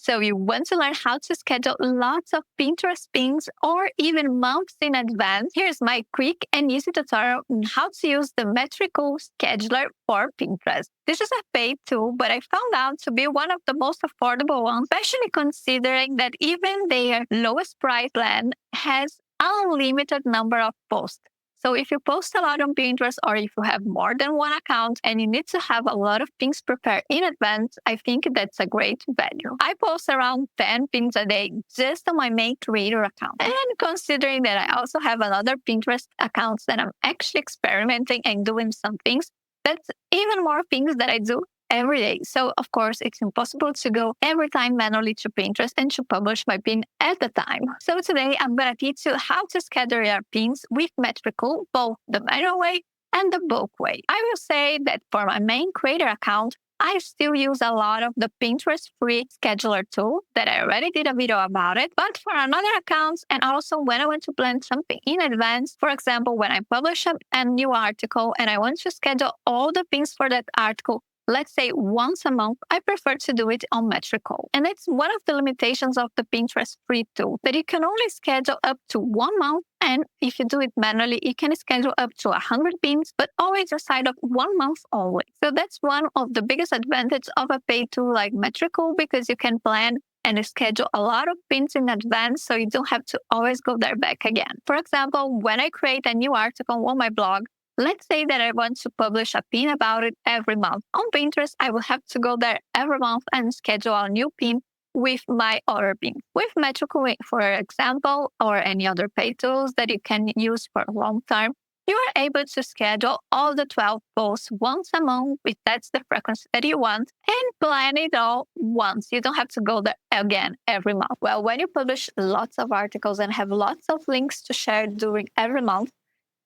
So you want to learn how to schedule lots of Pinterest pins or even months in advance? Here's my quick and easy tutorial on how to use the Metricool scheduler for Pinterest. This is a paid tool, but I found out to be one of the most affordable ones, especially considering that even their lowest price plan has unlimited number of posts. So if you post a lot on Pinterest or if you have more than one account and you need to have a lot of pins prepared in advance, I think that's a great value. I post around 10 pins a day just on my main creator account. And considering that I also have another Pinterest accounts that I'm actually experimenting and doing some things, that's even more things that I do every day. So, of course, it's impossible to go every time manually to Pinterest and to publish my pin at the time. So today, I'm going to teach you how to schedule your pins with Metricool, both the manual way and the bulk way. I will say that for my main creator account, I still use a lot of the Pinterest free scheduler tool that I already did a video about it. But for another accounts, and also when I want to plan something in advance, for example, when I publish a new article and I want to schedule all the pins for that article, let's say once a month, I prefer to do it on Metricool. And it's one of the limitations of the Pinterest free tool, that you can only schedule up to 1 month. And if you do it manually, you can schedule up to 100 pins, but always aside of 1 month only. So that's one of the biggest advantages of a paid tool like Metricool, because you can plan and schedule a lot of pins in advance, so you don't have to always go there back again. For example, when I create a new article on my blog, let's say that I want to publish a pin about it every month. On Pinterest, I will have to go there every month and schedule a new pin with my other pin. With Metricool, for example, or any other paid tools that you can use for a long time, you are able to schedule all the 12 posts once a month, if that's the frequency that you want, and plan it all once. You don't have to go there again every month. Well, when you publish lots of articles and have lots of links to share during every month,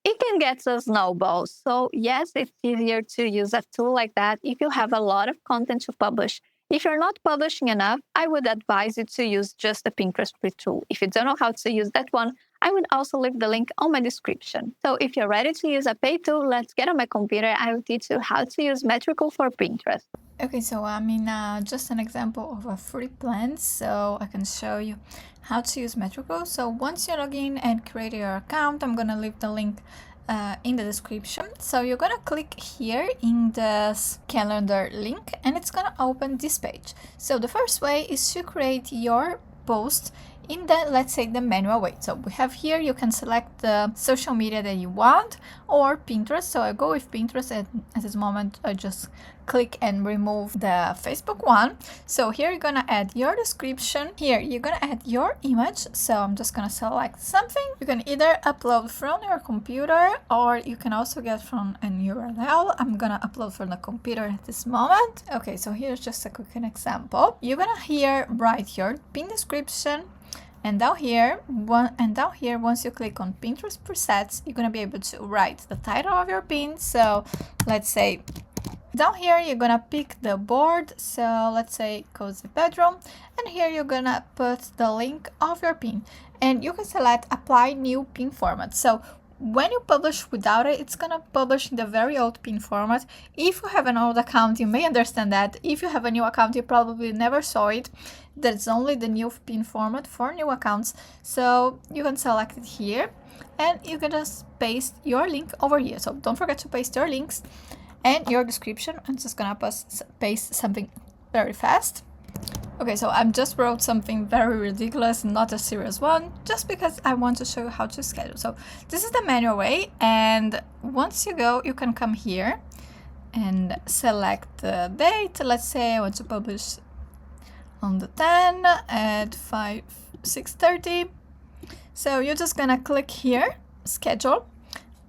it can get a snowball. So yes, it's easier to use a tool like that if you have a lot of content to publish. If you're not publishing enough, I would advise you to use just the Pinterest free tool. If you don't know how to use that one, I would also leave the link on my description. So if you're ready to use a paid tool, let's get on my computer. I will teach you how to use Metricool for Pinterest. Okay, so I'm in just an example of a free plan, so I can show you how to use Metricool. So once you log in and create your account, I'm gonna leave the link in the description. So you're gonna click here in the calendar link and it's gonna open this page. So the first way is to create your post in the, let's say, the manual way. So we have here, you can select the social media that you want or Pinterest. So I go with Pinterest, and at this moment I just click and remove the Facebook one. So here you're gonna add your description. Here you're gonna add your image. So I'm just gonna select something. You can either upload from your computer or you can also get from an URL. I'm gonna upload from the computer at this moment. Okay, so here's just a quick example. You're gonna here write your pin description. And down here, once you click on Pinterest presets, you're gonna be able to write the title of your pin. So let's say down here, you're gonna pick the board. So let's say cozy bedroom. And here you're gonna put the link of your pin. And you can select apply new pin format. So when you publish without it, it's gonna publish in the very old pin format. If you have an old account, you may understand that. If you have a new account, you probably never saw it. There's only the new pin format for new accounts. So you can select it here and you can just paste your link over here. So don't forget to paste your links and your description. I'm just gonna paste something very fast. Okay, so I just wrote something very ridiculous, not a serious one, just because I want to show you how to schedule. So this is the manual way, and once you go, you can come here and select the date. Let's say I want to publish on the 10 at 6:30. So you're just gonna click here, schedule,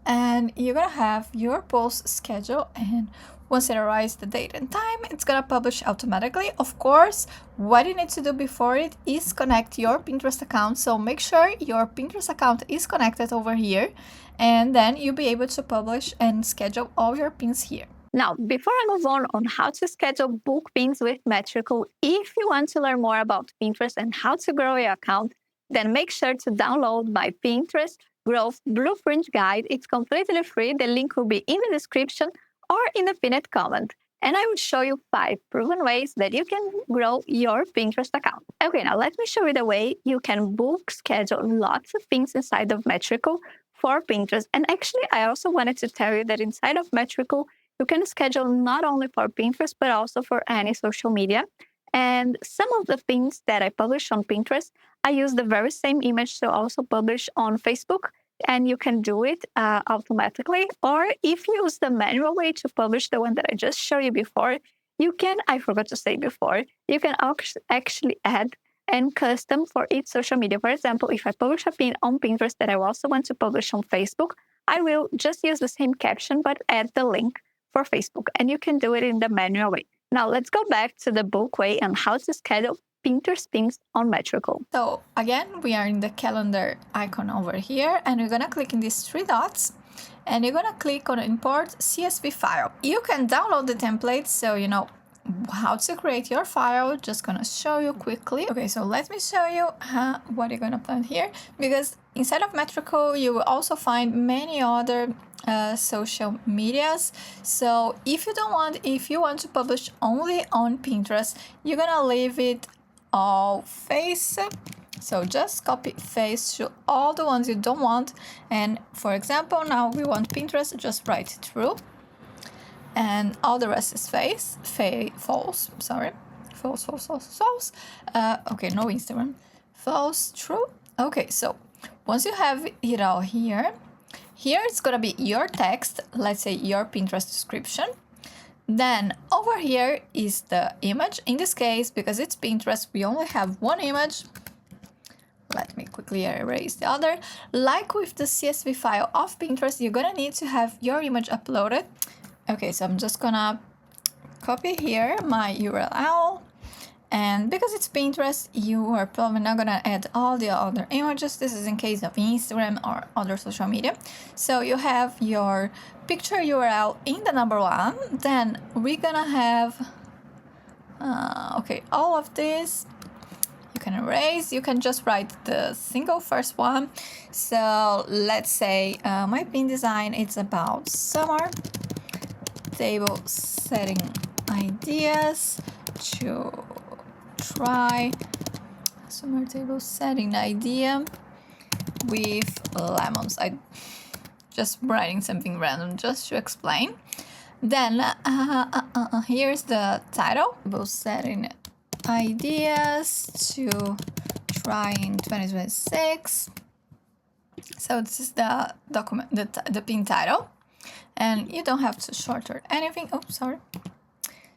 and you're gonna have your post schedule, and once it arrives the date and time, it's gonna publish automatically. Of course, what you need to do before it is connect your Pinterest account. So make sure your Pinterest account is connected over here, and then you'll be able to publish and schedule all your pins here. Now, before I move on how to schedule bulk pins with Metricool, if you want to learn more about Pinterest and how to grow your account, then make sure to download my Pinterest Growth Blueprint Guide. It's completely free. The link will be in the description or in the pinned comment. and I will show you 5 proven ways that you can grow your Pinterest account. Okay, now let me show you the way you can book, schedule lots of things inside of Metricool for Pinterest. And actually, I also wanted to tell you that inside of Metricool, you can schedule not only for Pinterest, but also for any social media. And some of the things that I publish on Pinterest, I use the very same image to also publish on Facebook, and you can do it automatically. Or if you use the manual way to publish the one that I just showed you before, you can, I forgot to say before, you can actually add and custom for each social media. For example, if I publish a pin on Pinterest that I also want to publish on Facebook, I will just use the same caption, but add the link for Facebook, and you can do it in the manual way. Now let's go back to the book way and how to schedule Pinterest pins on Metricool. So again, we are in the calendar icon over here, and we're gonna click in these 3 dots, and you're gonna click on import CSV file. You can download the template so you know how to create your file. Just gonna show you quickly. Okay, so let me show you what you're gonna put here, because inside of Metricool you will also find many other social medias. So if you want to publish only on Pinterest, you're gonna leave it all face. So just copy face to all the ones you don't want. And for example, now we want Pinterest, just write true. And all the rest is false. Sorry, false. Okay, no Instagram. False, true. Okay, so once you have it all here it's gonna be your text, let's say your Pinterest description. Then over here is the image. In this case, because it's Pinterest, we only have one image. Let me quickly erase the other. Like with the CSV file of Pinterest, you're gonna need to have your image uploaded. Okay, so I'm just gonna copy here my URL. And because it's Pinterest, you are probably not gonna add all the other images. This is in case of Instagram or other social media. So you have your picture URL in the number 1. Then we're gonna have, okay, all of this you can erase. You can just write the single first one. So let's say my pin design, it's about summer. Table setting ideas to try summer table setting idea with lemons. I just writing something random just to explain. Then here's the title: table setting ideas to try in 2026. So this is the document, the pin title, and you don't have to shorten anything. Oh, sorry.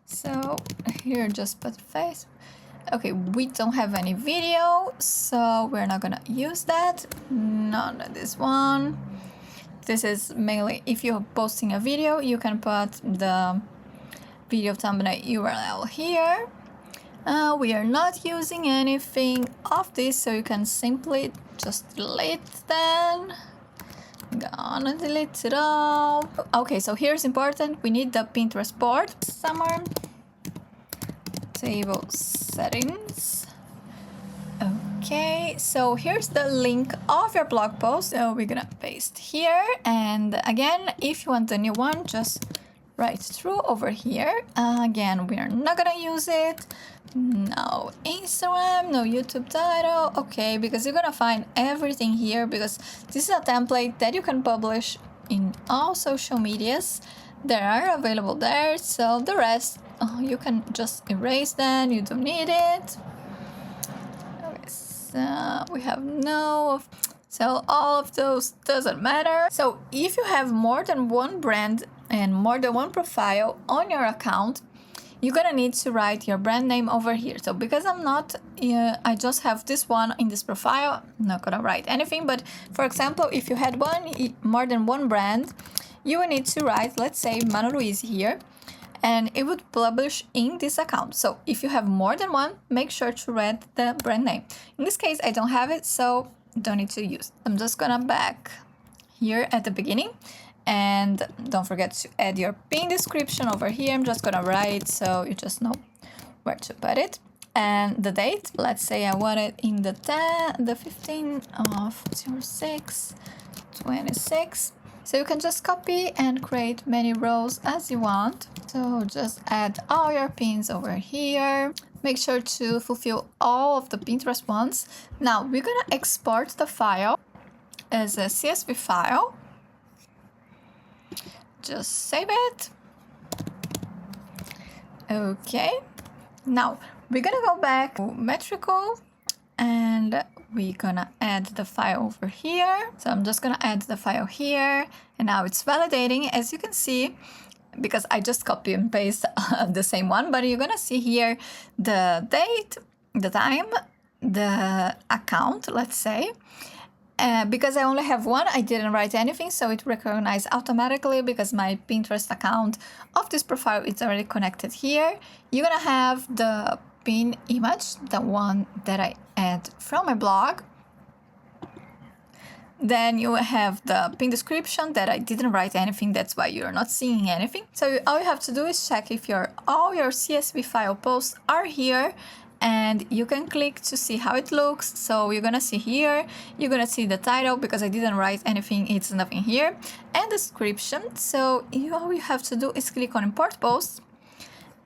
So here, just put face. Okay, we don't have any video, so we're not gonna use that. Not this one. This is mainly if you're posting a video, you can put the video thumbnail URL here. We are not using anything of this, so you can simply just delete them. Gonna delete it all. Okay, so here's important. We need the Pinterest board. Summer table settings. Okay, so here's the link of your blog post. So we're gonna paste here. And again, if you want the new one, just write through over here. Again, we are not gonna use it. No Instagram, no YouTube title. Okay, because you're gonna find everything here, because this is a template that you can publish in all social medias that are available there. So the rest, you can just erase them. You don't need it. Okay, so we have no. So all of those doesn't matter. So if you have more than one brand and more than one profile on your account, you're gonna need to write your brand name over here. So because I'm not, I just have this one in this profile, I'm not gonna write anything. But for example, if you had more than one brand, you will need to write, let's say, Manu Luiz here, and it would publish in this account. So if you have more than one, make sure to write the brand name. In this case, I don't have it, so don't need to use. I'm just gonna back here at the beginning. And don't forget to add your pin description over here. I'm just gonna write so you just know where to put it. And the date, let's say I want it in the 15th of 06, 26. So you can just copy and create many rows as you want. So just add all your pins over here. Make sure to fulfill all of the Pinterest ones. Now we're gonna export the file as a CSV file. Just save it. Okay. Now we're gonna go back to Metricool and we're gonna add the file over here. So I'm just gonna add the file here, and now it's validating, as you can see, because I just copy and paste the same one, but you're gonna see here the date, the time, the account, let's say. Because I only have one, I didn't write anything, so it recognized automatically because my Pinterest account of this profile is already connected here. You're gonna have the pin image, the one that I add from my blog. Then you have the pin description that I didn't write anything, that's why you're not seeing anything. So all you have to do is check if all your CSV file posts are here, and you can click to see how it looks. So you're gonna see here, you're gonna see the title, because I didn't write anything, it's nothing here, and description. So all you have to do is click on import posts,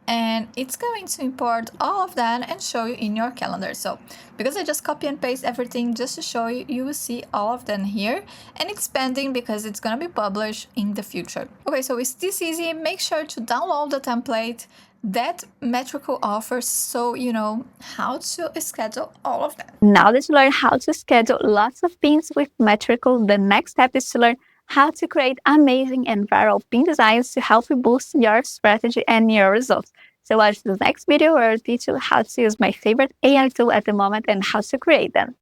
and it's going to import all of that and show you in your calendar. So because I just copy and paste everything just to show you, you will see all of them here, and it's pending because it's gonna be published in the future. Okay, so it's this easy. Make sure to download the template that Metricool offers, so you know how to schedule all of them. Now that you learned how to schedule lots of pins with Metricool, the next step is to learn how to create amazing and viral pin designs to help you boost your strategy and your results. So watch the next video where I'll teach you how to use my favorite AI tool at the moment and how to create them.